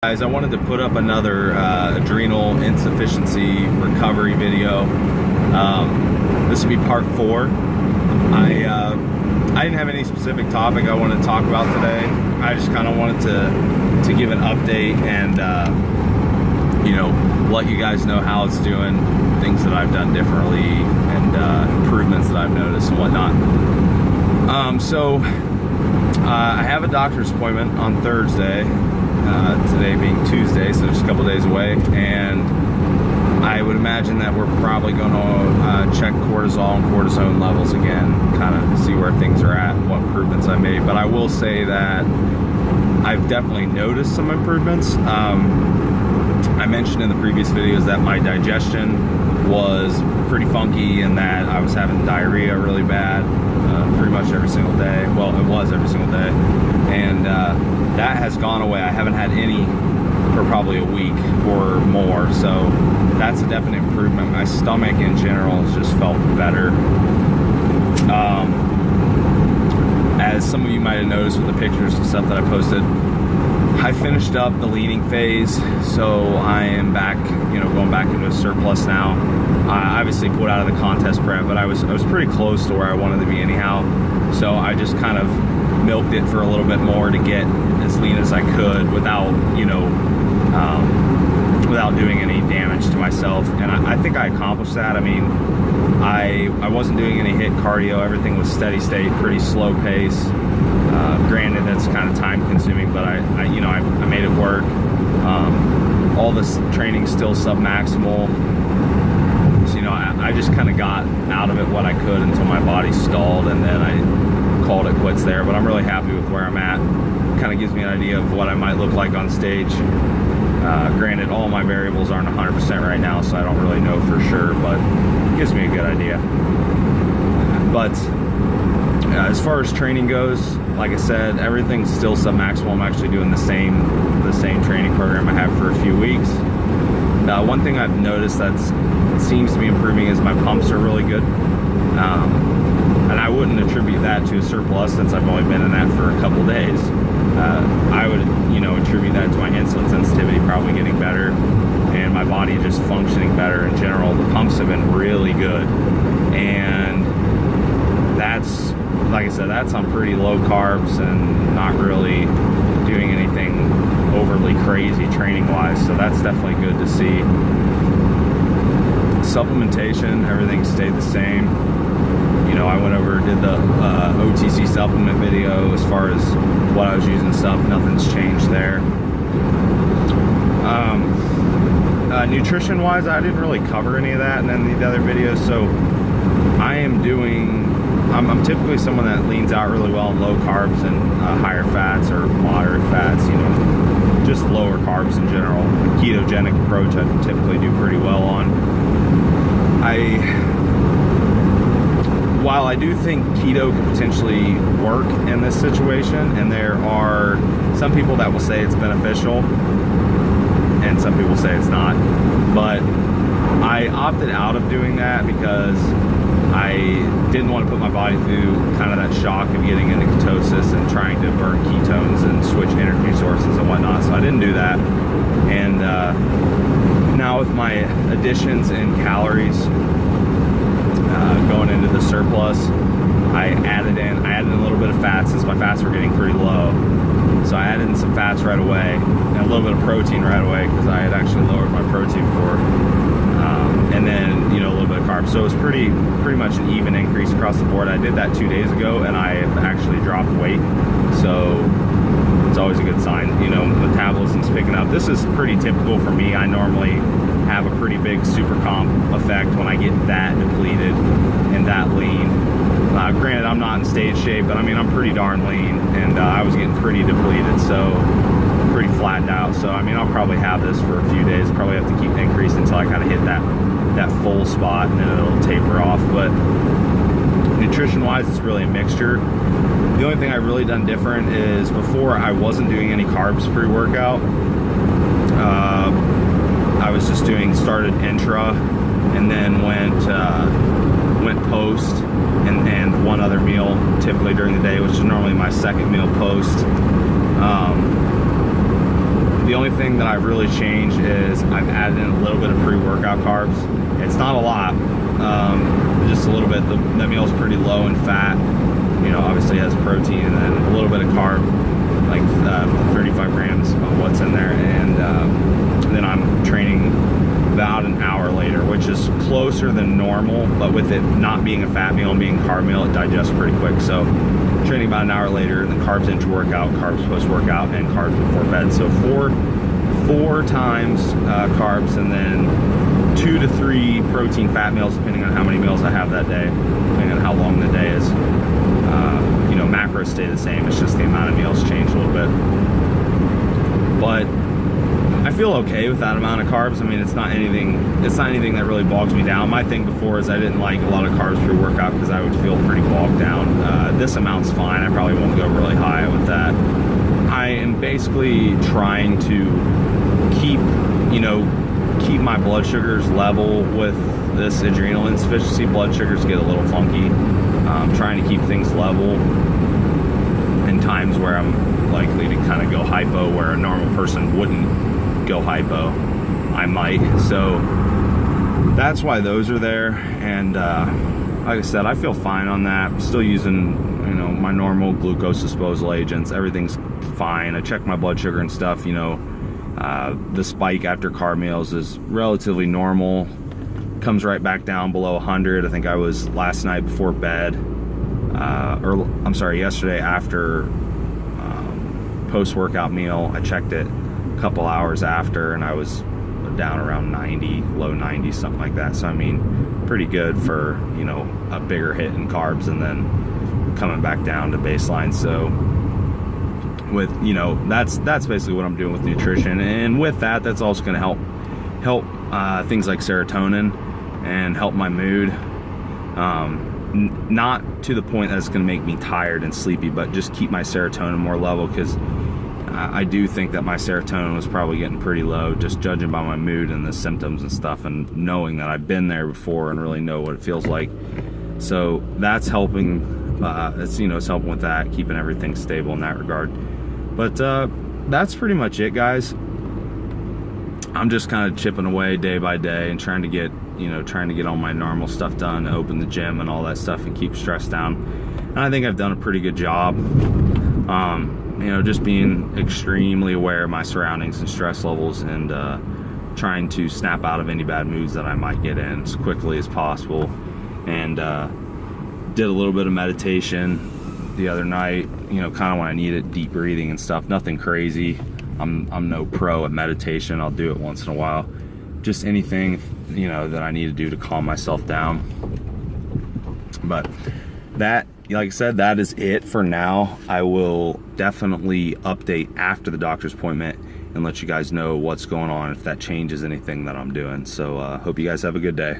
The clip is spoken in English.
Guys, I wanted to put up another adrenal insufficiency recovery video. This will be part 4. I didn't have any specific topic I wanted to talk about today. I just kind of wanted to give an update and let you guys know how it's doing, things that I've done differently, and improvements that I've noticed and whatnot. I have a doctor's appointment on Thursday. Today being Tuesday, so just a couple days away, and I would imagine that we're probably going to check cortisol and cortisone levels again, kind of see where things are at, what improvements I made. But I will say that I've definitely noticed some improvements. I mentioned in the previous videos that my digestion was pretty funky and that I was having diarrhea really bad pretty much every single day. Well, it was every single day, and that has gone away. I haven't had any for probably a week or more, so that's a definite improvement. My stomach in general has just felt better. As some of you might have noticed with the pictures and stuff that I posted, I finished up the leaning phase, so I am back, going back into a surplus now. I obviously pulled out of the contest prep, but I was pretty close to where I wanted to be anyhow. So I just kind of milked it for a little bit more to get as lean as I could without, without doing any damage to myself. And I think I accomplished that. I mean, I wasn't doing any HIIT cardio. Everything was steady state, pretty slow pace. Granted, that's kind of time consuming, but I made it work. All this training still sub-maximal. So, I just kind of got out of it what I could until my body stalled, and then I called it quits there. But I'm really happy with where I'm at. Kind of gives me an idea of what I might look like on stage. Granted, all my variables aren't 100% right now, so I don't really know for sure, but it gives me a good idea. But as far as training goes, like I said, everything's still sub-maximal. I'm actually doing the same training program I have for a few weeks. One thing I've noticed that seems to be improving is my pumps are really good. And I wouldn't attribute that to a surplus since I've only been in that for a couple days. I would, attribute that to my insulin sensitivity probably getting better and my body just functioning better in general. The pumps have been really good, and that's, like I said, that's on pretty low carbs and not really doing anything overly crazy training wise, so that's definitely good to see. Supplementation, everything stayed the same. I went over, did the OTC supplement video as far as what I was using and stuff. Nothing's changed there. Nutrition wise, I didn't really cover any of that in any of the other videos, so I'm typically someone that leans out really well on low carbs and higher fats or moderate fats, just lower carbs in general. The ketogenic approach I typically do pretty well on. While I do think keto could potentially work in this situation, and there are some people that will say it's beneficial and some people say it's not, but I opted out of doing that because I didn't want to put my body through kind of that shock of getting into ketosis and trying to burn ketones and switch energy sources and whatnot, so I didn't do that. And now with my additions in calories going into the surplus, I added in a little bit of fat since my fats were getting pretty low. So I added in some fats right away and a little bit of protein right away because I had actually lowered my protein before. And then, a little bit of carbs. So it was pretty much an even increase across the board. I did that 2 days ago and I have actually dropped weight. So it's always a good sign, metabolism's picking up. This is pretty typical for me. I normally have a pretty big super comp effect when I get that depleted and that lean. Granted, I'm not in stage shape, but I'm pretty darn lean, and I was getting pretty depleted, so pretty flattened out. So I'll probably have this for a few days. Probably have to keep increasing until I kind of hit that full spot, and then it'll taper off. But nutrition wise, it's really a mixture. The only thing I've really done different is before I wasn't doing any carbs pre-workout. I was just started intra and then went post and one other meal typically during the day, which is normally my second meal post. The only thing that I've really changed is I've added in a little bit of pre-workout carbs. It's not a lot, just a little bit. That meal's pretty low in fat. You know, obviously it has protein and then a little bit of carb, like 35 grams of what's in there. And then I'm training about an hour later, which is closer than normal, but with it not being a fat meal and being a carb meal, it digests pretty quick. So training about an hour later, and then carbs into workout, carbs post-workout, and carbs before bed. So four times carbs, and then 2 to 3 protein fat meals, depending on how many meals I have that day, depending on how long the day is. You know, macros stay the same. It's just the amount of meals change a little bit. But I feel okay with that amount of carbs. I mean, it's not anything that really bogs me down. My thing before is I didn't like a lot of carbs pre-workout because I would feel pretty bogged down. This amount's fine. I probably won't go really high with that. I am basically trying to keep my blood sugars level with this adrenal insufficiency. Blood sugars get a little funky. I'm trying to keep things level in times where I'm likely to kind of go hypo, where a normal person wouldn't go hypo. I might. So that's why those are there. And like I said, I feel fine on that. I'm still using, you know, my normal glucose disposal agents. Everything's fine. I check my blood sugar and stuff. You know, the spike after carb meals is relatively normal. Comes right back down below 100. I think I was last night before bed, or I'm sorry, yesterday after post-workout meal. I checked it a couple hours after, and I was down around 90, low 90s, something like that. So I mean, pretty good for, you know, a bigger hit in carbs and then coming back down to baseline. So with, you know, that's basically what I'm doing with nutrition, and with that, that's also going to help things like serotonin and help my mood. Not to the point that it's going to make me tired and sleepy, but just keep my serotonin more level, because I do think that my serotonin was probably getting pretty low, just judging by my mood and the symptoms and stuff, and knowing that I've been there before and really know what it feels like. So that's helping. It's helping with that, keeping everything stable in that regard. But that's pretty much it, guys. I'm just kind of chipping away day by day and trying to get all my normal stuff done, open the gym and all that stuff, and keep stress down. And I think I've done a pretty good job. Just being extremely aware of my surroundings and stress levels, and trying to snap out of any bad moods that I might get in as quickly as possible. And did a little bit of meditation the other night, kind of when I needed, deep breathing and stuff. Nothing crazy. I'm no pro at meditation. I'll do it once in a while. Just anything, that I need to do to calm myself down. But that, like I said, that is it for now. I will definitely update after the doctor's appointment and let you guys know what's going on, if that changes anything that I'm doing. So hope you guys have a good day.